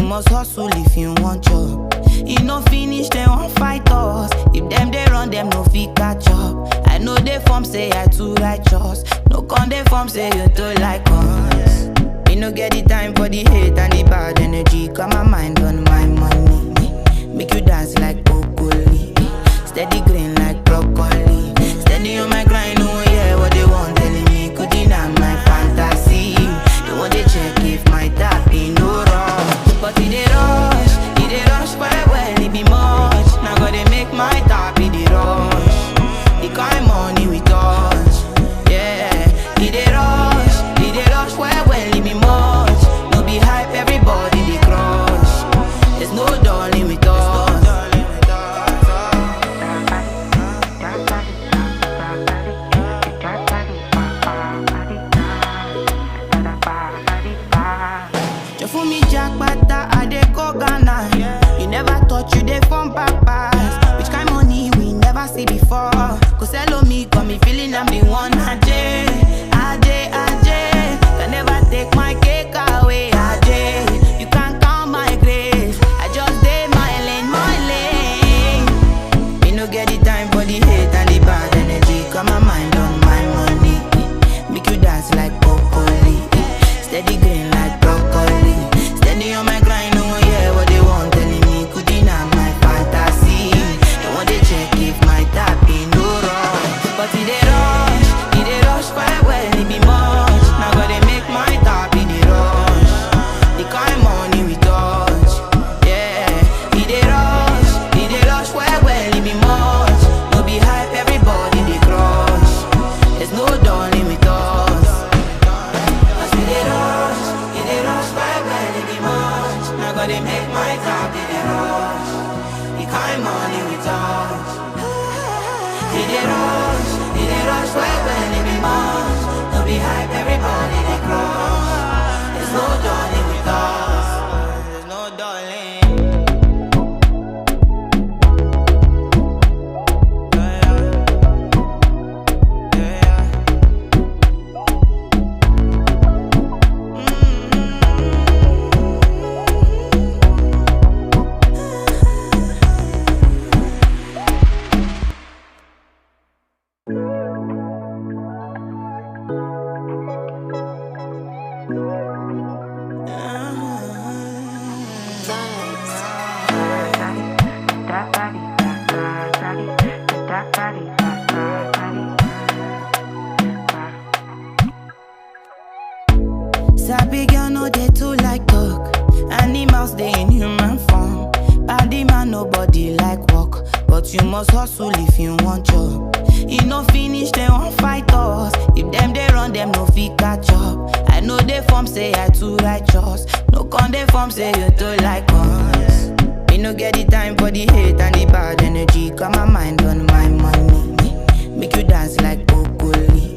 must hustle if you want job. E no finish, dem wan fight us. If dem dey run, dem no fit catch up. I know they form say I too righteous. No con dey form say you too like us. Me no get the time for the hate and the bad energy. Got my mind on my money. Make you dance like broccoli. Steady green like broccoli. Steady on my grind, oh yeah, what they want telling me. Could deny my fantasy. They want to check if my tap ain't no wrong. But it dey rush well, it be much. Now gotta make my tap in the rush. The kind money we touch, yeah. It dey rush well, it be much. No be hype, everybody they crush. There's no darling with us. For me, Jack Bata, I dey go Ghana. You never thought you dey from papas. Which kind money we never see before. Cause hello me, got me feeling I'm the one. Ajay. Can never take my cake away. Ajay, you can't count my grace. I just dey my lane. Me no get the time for the hate and the bad energy. Got my mind on my money. Make you dance like broccoli. Steady green like broccoli. Steady on my grind, oh yeah, what they want telling me. Could deny my fantasy. They want to check if my tap ain't no wrong. But it dey rush well, it be much. Now gotta make my tap in the rush. The kind money we touch, yeah. It dey rush well, it be much. No be hype, everybody they crush. There's no darling with us. Cause it dey rush well, it be much. Now gotta make my tap in the rush. The kind money we touch. It dey rush well, it be much. No be hype, everybody they crush. There's no darling with us. There's no darling. Sabi girl no dey too like talk. Animals dey in human form. Body man nobody like work, but you must hustle if you want job. E no finish, dem wan fight us. If dem dey run, dem no fit catch up. I know they form say I too righteous. No con dey form say you too like us. Me no get the time for the hate and the bad energy. Got my mind on my money. Make you dance like broccoli.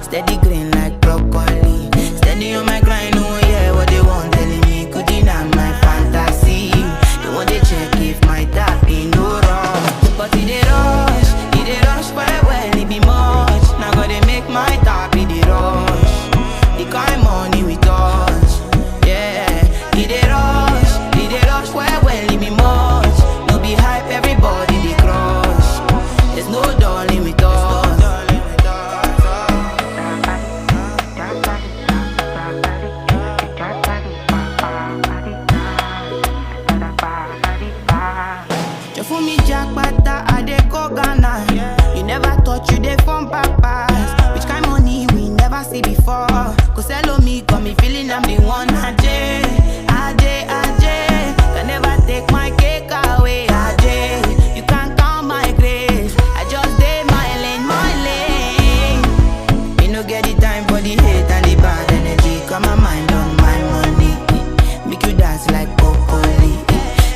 Steady green like broccoli. Steady on my grind, oh yeah, what they want telling me. Could deny my fantasy. They want to check if my tap ain't no wrong. But it dey rush well, it be much. Now gotta make my tap in the rush. The kind money we touch, yeah. It dey rush well, it be much. No be hype, everybody they crush. There's no darling with us. For me, Jack Bata, I dey go Ghana. You never thought you dey from papas. Which kind money we never see before. Cause hello me, got me feeling I'm the one. Ajay. Can never take my cake away. Ajay, you can't count my grace. I just dey my lane. Me no get the time for the hate and the bad energy. Got my mind on my money. Make you dance like broccoli.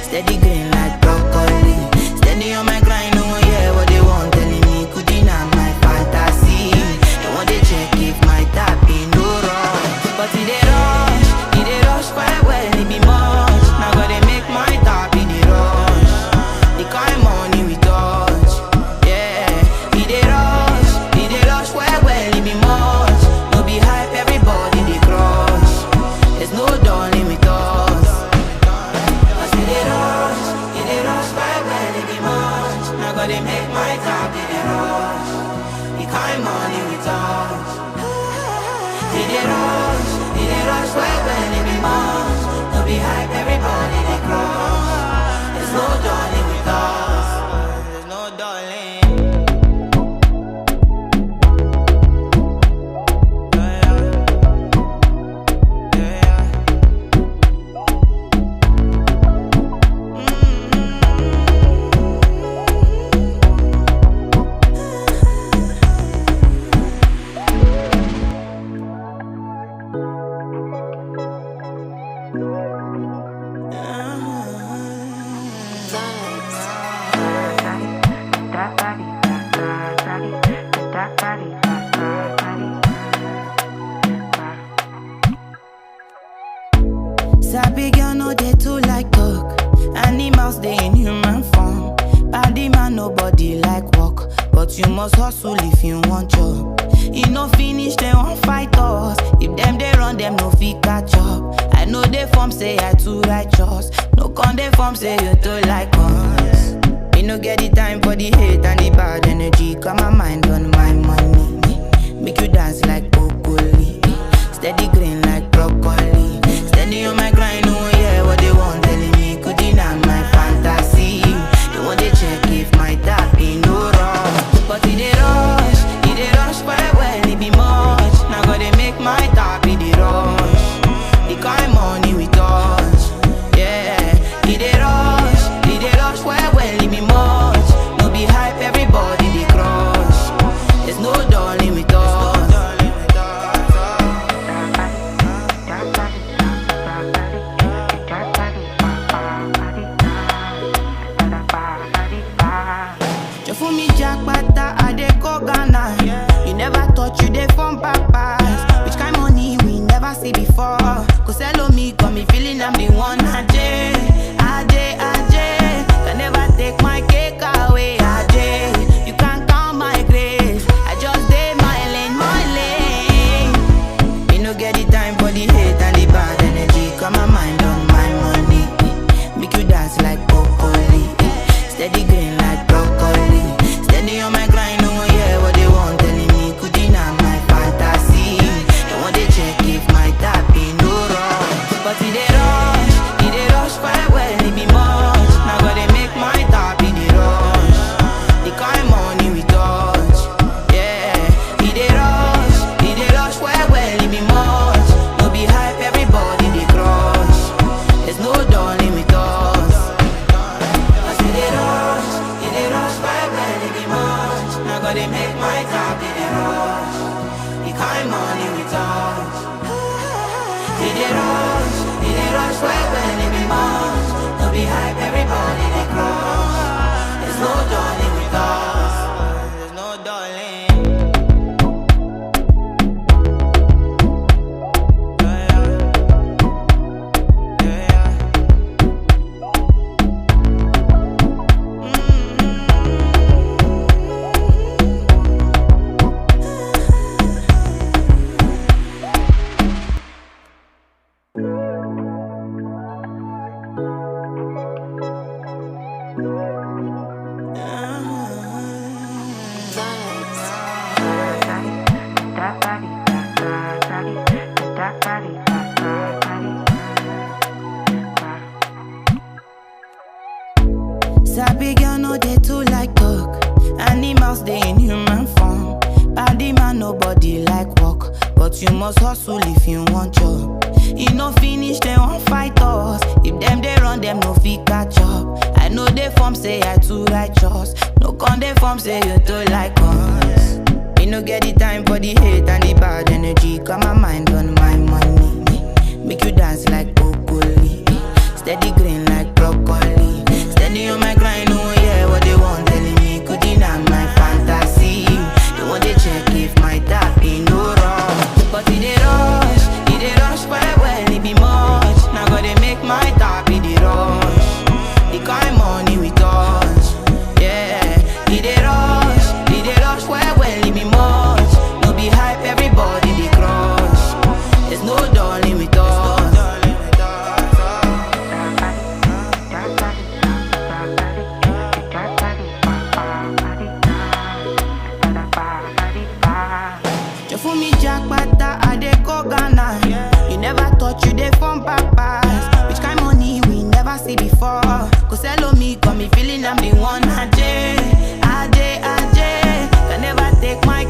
Steady green like broccoli. Steady on my grind, oh yeah, what they want telling me. Could deny my fantasy. They want to check if my tap ain't no wrong. But it dey they rush. The kind money we touch. He they rush when it be much. No be hype, everybody they crush. There's no darling with us. There's no darling. Sabi girl no dey too like talk. Animals dey in human form. Body man nobody like work, but you must hustle if you want job. E no finish dem wan fight us. If dem dey run dem no fit catch up. I know dey form say I too righteous. No con dey form say you too like us. Me no get the time for the hate and the bad energy. Got my mind on my money. Make you dance like broccoli. Steady green like broccoli. Steady on my grind, oh yeah, what they want telling me. Could deny my fantasy. They want to check if my tap be no wrong. But it dey rush well, it be much. Now gotta make my tap be the rush. The kind money we touch, yeah. It dey rush well, it be much. No be hype, everybody they crush. There's no darling with us. For me jackpata, I dey go Ghana. You never thought you dey from papas. Which kind money we never see before? Cause hello me, got me feeling I'm the one. Ajay. Can never take my cake away, Ajay. You can't count my grace. I just dey my lane. Me no get the time for the hate and the bad energy. Got my mind on my money. Make you dance like broccoli. Steady green like broccoli. Steady on my grind, oh yeah, what they want telling me. Could deny my fantasy. They want to check if my tap be no wrong. But it dey rush well, it be much. Now gotta make my tap be the rush. The kind money we touch, yeah. It dey rush well, it be much. No be hype, everybody they crush. There's no darling with us. Cause it dey rush well, it be much. Now gotta make my tap be the rush. The kind money we touch. It dey rush well, it be much. No be hype, everybody they crush. There's no darling with us. There's no darling. Sabi girl no dey too like talk. Animals dey in human form. Body man nobody like work, but you must hustle if you want job. E no finish dem wan fight us. If dem dey run dem no fit catch up. I know dey form say I too righteous. No con dey form say you too like us. Me no get the time for the hate and the bad energy. Got my mind on my money. Make you dance like broccoli. Steady green like broccoli. Steady on my grind, oh yeah, what they want telling me. Could deny my fantasy. They want to check if my tap be no wrong. But it dey rush well, it be much. Now gotta make my tap be the rush. The kind money we touch, yeah. It dey rush well, it be much. No be hype, everybody they crush. There's no darling with us. hello me, got me feeling I'm the one. Ajay, Ajay, Ajay, can never take my